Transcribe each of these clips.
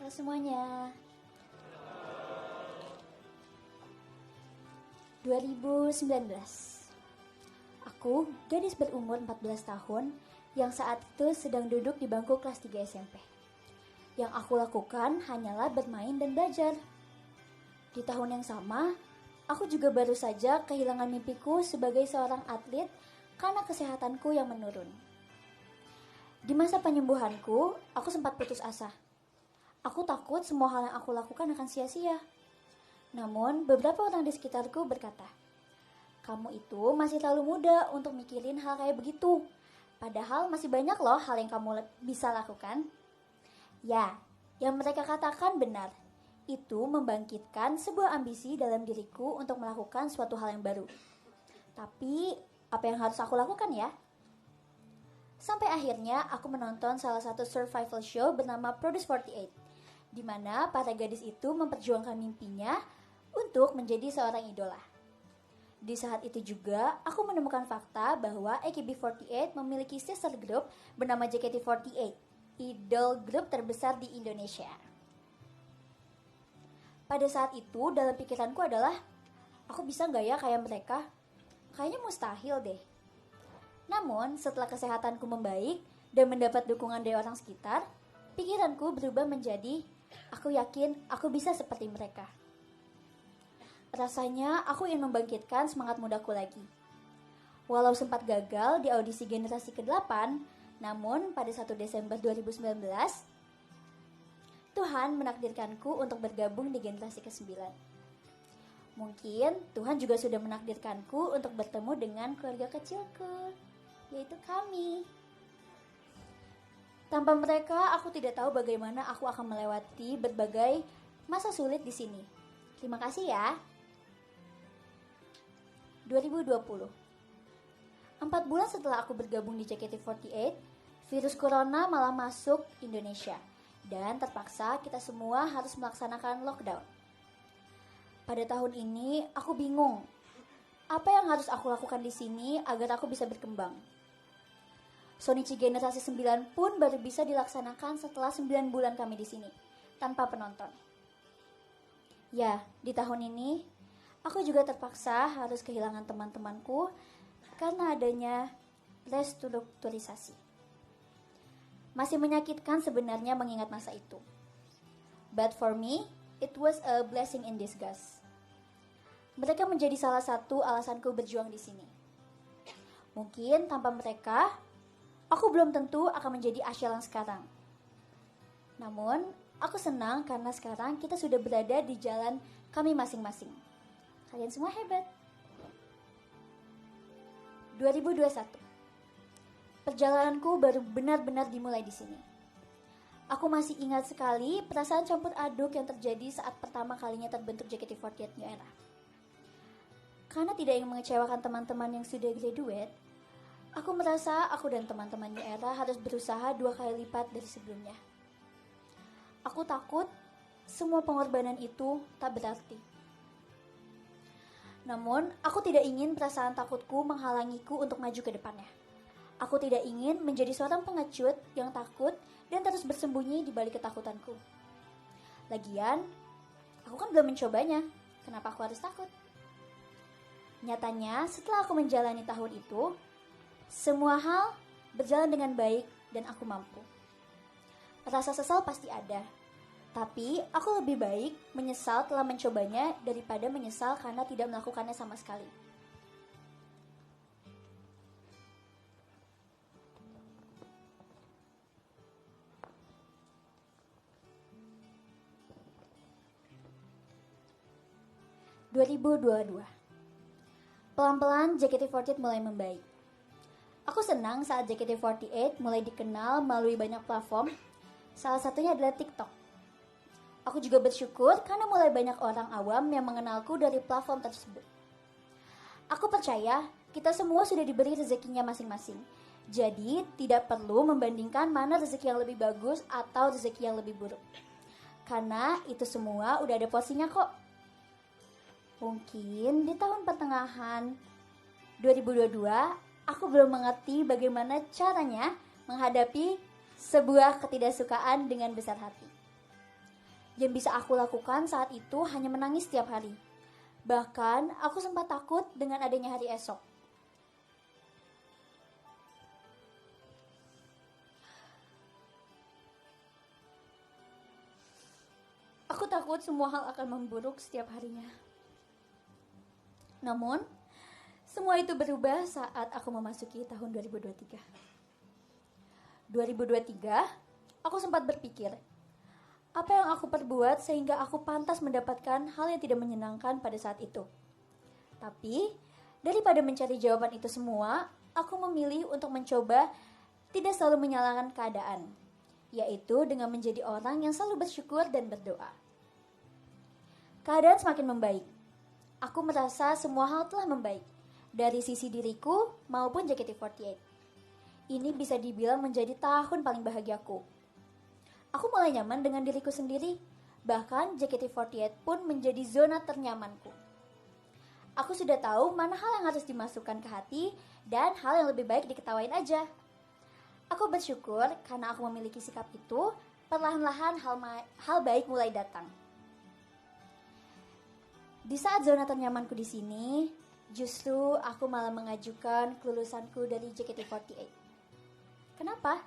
Halo semuanya. 2019. Aku, gadis berumur 14 tahun yang saat itu sedang duduk di bangku kelas 3 SMP. Yang aku lakukan hanyalah bermain dan belajar. Di tahun yang sama, aku juga baru saja kehilangan mimpiku sebagai seorang atlet karena kesehatanku yang menurun. Di masa penyembuhanku, aku sempat putus asa. Aku takut semua hal yang aku lakukan akan sia-sia. Namun, beberapa orang di sekitarku berkata, "Kamu itu masih terlalu muda untuk mikirin hal kayak begitu. Padahal masih banyak loh hal yang kamu bisa lakukan." Ya, yang mereka katakan benar. Itu membangkitkan sebuah ambisi dalam diriku untuk melakukan suatu hal yang baru. Tapi, apa yang harus aku lakukan ya? Sampai akhirnya aku menonton salah satu survival show bernama Produce 48, di mana para gadis itu memperjuangkan mimpinya untuk menjadi seorang idola. Di saat itu juga, aku menemukan fakta bahwa AKB48 memiliki sister group bernama JKT48, idol grup terbesar di Indonesia. Pada saat itu, dalam pikiranku adalah, aku bisa nggak ya kayak mereka? Kayaknya mustahil deh. Namun, setelah kesehatanku membaik dan mendapat dukungan dari orang sekitar, pikiranku berubah menjadi, aku yakin aku bisa seperti mereka. Rasanya aku ingin membangkitkan semangat mudaku lagi. Walau sempat gagal di audisi generasi ke-8, namun pada 1 Desember 2019, Tuhan menakdirkanku untuk bergabung di generasi ke-9. Mungkin Tuhan juga sudah menakdirkanku untuk bertemu dengan keluarga kecilku, yaitu kami. Tanpa mereka, aku tidak tahu bagaimana aku akan melewati berbagai masa sulit di sini. Terima kasih ya. 2020. 4 bulan setelah aku bergabung di JKT48, virus corona malah masuk Indonesia. Dan terpaksa kita semua harus melaksanakan lockdown. Pada tahun ini, aku bingung. Apa yang harus aku lakukan di sini agar aku bisa berkembang? Shonichi generasi 9 pun baru bisa dilaksanakan setelah 9 bulan kami di sini, tanpa penonton. Ya, di tahun ini, aku juga terpaksa harus kehilangan teman-temanku karena adanya restrukturisasi. Masih menyakitkan sebenarnya mengingat masa itu. But for me, it was a blessing in disguise. Mereka menjadi salah satu alasanku berjuang di sini. Mungkin tanpa mereka, aku belum tentu akan menjadi Asyel yang sekarang. Namun, aku senang karena sekarang kita sudah berada di jalan kami masing-masing. Kalian semua hebat. 2021. Perjalananku baru benar-benar dimulai di sini. Aku masih ingat sekali perasaan campur aduk yang terjadi saat pertama kalinya terbentuk JKT48 New Era. Karena tidak ingin mengecewakan teman-teman yang sudah graduate, aku merasa aku dan teman-teman New Era harus berusaha 2 kali lipat dari sebelumnya. Aku takut semua pengorbanan itu tak berarti. Namun, aku tidak ingin perasaan takutku menghalangiku untuk maju ke depannya. Aku tidak ingin menjadi seorang pengecut yang takut dan terus bersembunyi di balik ketakutanku. Lagian, aku kan belum mencobanya. Kenapa aku harus takut? Nyatanya, setelah aku menjalani tahun itu, semua hal berjalan dengan baik dan aku mampu. Rasa sesal pasti ada, tapi aku lebih baik menyesal telah mencobanya daripada menyesal karena tidak melakukannya sama sekali. (2022) Pelan-pelan JKT48 mulai membaik. Aku senang saat JKT48 mulai dikenal melalui banyak platform, salah satunya adalah TikTok. Aku juga bersyukur karena mulai banyak orang awam yang mengenalku dari platform tersebut. Aku percaya kita semua sudah diberi rezekinya masing-masing. Jadi tidak perlu membandingkan mana rezeki yang lebih bagus atau rezeki yang lebih buruk. Karena itu semua udah ada porsinya kok. Mungkin di tahun pertengahan 2022, aku belum mengerti bagaimana caranya menghadapi sebuah ketidaksukaan dengan besar hati. Yang bisa aku lakukan saat itu hanya menangis setiap hari. Bahkan aku sempat takut dengan adanya hari esok. Aku takut semua hal akan memburuk setiap harinya. Namun, semua itu berubah saat aku memasuki tahun 2023. 2023, aku sempat berpikir, apa yang aku perbuat sehingga aku pantas mendapatkan hal yang tidak menyenangkan pada saat itu. Tapi, daripada mencari jawaban itu semua, aku memilih untuk mencoba tidak selalu menyalahkan keadaan, yaitu dengan menjadi orang yang selalu bersyukur dan berdoa. Keadaan semakin membaik. Aku merasa semua hal telah membaik, dari sisi diriku maupun JKT48. Ini bisa dibilang menjadi tahun paling bahagiaku. Aku mulai nyaman dengan diriku sendiri, bahkan JKT48 pun menjadi zona ternyamanku. Aku sudah tahu mana hal yang harus dimasukkan ke hati dan hal yang lebih baik diketawain aja. Aku bersyukur karena aku memiliki sikap itu, perlahan-lahan hal baik mulai datang. Di saat zona ternyamanku di sini, justru aku malah mengajukan kelulusanku dari JKT48. Kenapa?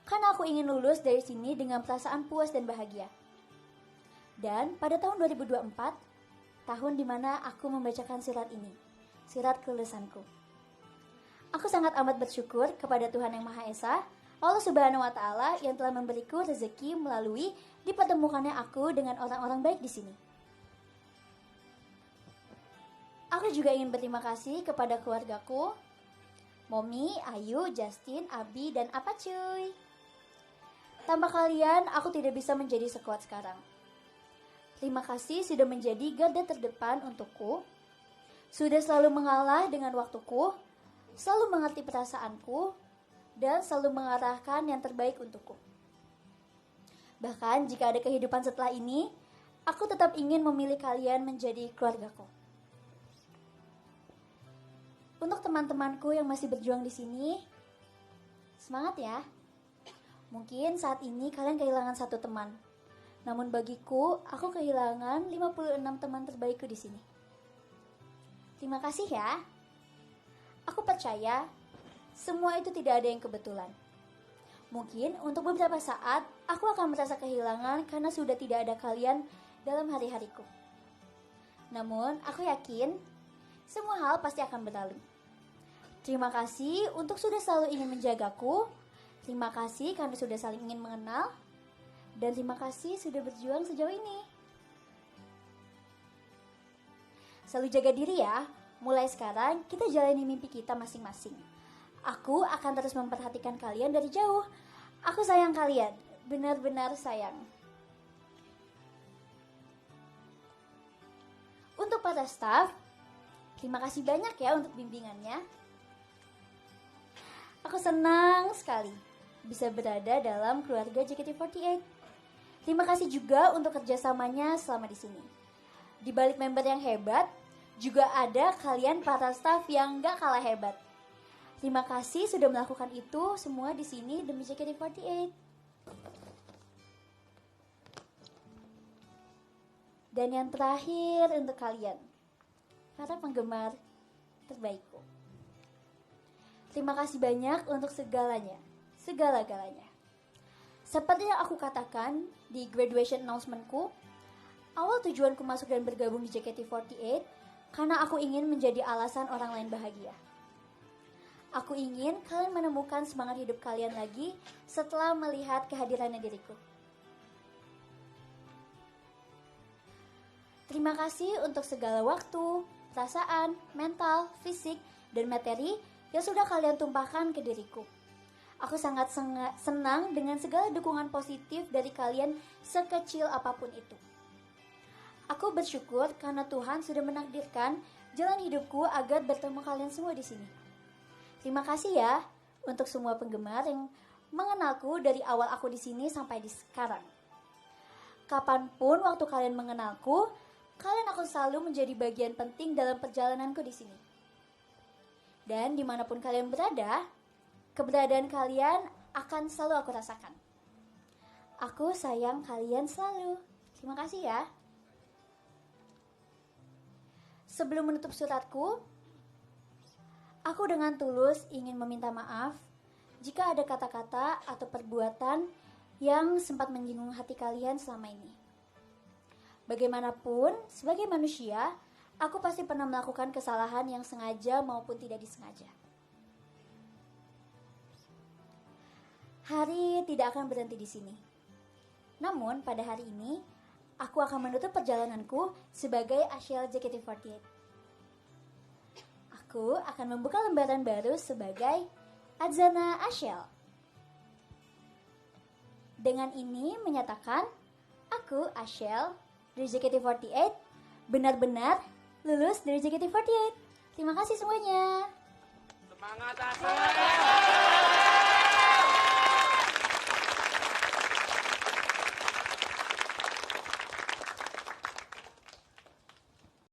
Karena aku ingin lulus dari sini dengan perasaan puas dan bahagia. Dan pada tahun 2024, tahun dimana aku membacakan surat ini, surat kelulusanku. Aku sangat amat bersyukur kepada Tuhan Yang Maha Esa, Allah Subhanahu wa Ta'ala yang telah memberiku rezeki melalui dipertemukannya aku dengan orang-orang baik di sini. Aku juga ingin berterima kasih kepada keluargaku, Momi, Ayu, Justin, Abi, dan Apa Cuy. Tanpa kalian, aku tidak bisa menjadi sekuat sekarang. Terima kasih sudah menjadi garda terdepan untukku, sudah selalu mengalah dengan waktuku, selalu mengerti perasaanku, dan selalu mengarahkan yang terbaik untukku. Bahkan jika ada kehidupan setelah ini, aku tetap ingin memilih kalian menjadi keluargaku. Untuk teman-temanku yang masih berjuang di sini, semangat ya. Mungkin saat ini kalian kehilangan satu teman. Namun bagiku, aku kehilangan 56 teman terbaikku di sini. Terima kasih ya. Aku percaya semua itu tidak ada yang kebetulan. Mungkin untuk beberapa saat aku akan merasa kehilangan karena sudah tidak ada kalian dalam hari-hariku. Namun aku yakin semua hal pasti akan berlalu. Terima kasih untuk sudah selalu ingin menjagaku. Terima kasih karena sudah saling ingin mengenal. Dan terima kasih sudah berjuang sejauh ini. Selalu jaga diri ya. Mulai sekarang kita jalani mimpi kita masing-masing. Aku akan terus memperhatikan kalian dari jauh. Aku sayang kalian. Benar-benar sayang. Untuk para staff, terima kasih banyak ya untuk bimbingannya. Aku senang sekali bisa berada dalam keluarga JKT48. Terima kasih juga untuk kerjasamanya selama di sini. Di balik member yang hebat, juga ada kalian para staff yang gak kalah hebat. Terima kasih sudah melakukan itu semua di sini demi JKT48. Dan yang terakhir untuk kalian, para penggemar terbaikku. Terima kasih banyak untuk segalanya, segala-galanya. Seperti yang aku katakan di graduation announcement-ku, awal tujuanku masuk dan bergabung di JKT48 karena aku ingin menjadi alasan orang lain bahagia. Aku ingin kalian menemukan semangat hidup kalian lagi setelah melihat kehadirannya diriku. Terima kasih untuk segala waktu, perasaan, mental, fisik, dan materi yang sudah kalian tumpahkan ke diriku. Aku sangat senang dengan segala dukungan positif dari kalian sekecil apapun itu. Aku bersyukur karena Tuhan sudah menakdirkan jalan hidupku agar bertemu kalian semua di sini. Terima kasih ya untuk semua penggemar yang mengenalku dari awal aku di sini sampai di sekarang. Kapanpun waktu kalian mengenalku, kalian akan selalu menjadi bagian penting dalam perjalananku di sini. Dan dimanapun kalian berada, keberadaan kalian akan selalu aku rasakan. Aku sayang kalian selalu. Terima kasih ya. Sebelum menutup suratku, aku dengan tulus ingin meminta maaf jika ada kata-kata atau perbuatan yang sempat menyinggung hati kalian selama ini. Bagaimanapun, sebagai manusia, aku pasti pernah melakukan kesalahan yang sengaja maupun tidak disengaja. Hari tidak akan berhenti di sini. Namun, pada hari ini, aku akan menutup perjalananku sebagai Ashel JKT48. Aku akan membuka lembaran baru sebagai Adzana Ashel. Dengan ini menyatakan, aku Ashel dari JKT48 benar-benar lulus dari JKT48. Terima kasih semuanya. Semangat Ashel.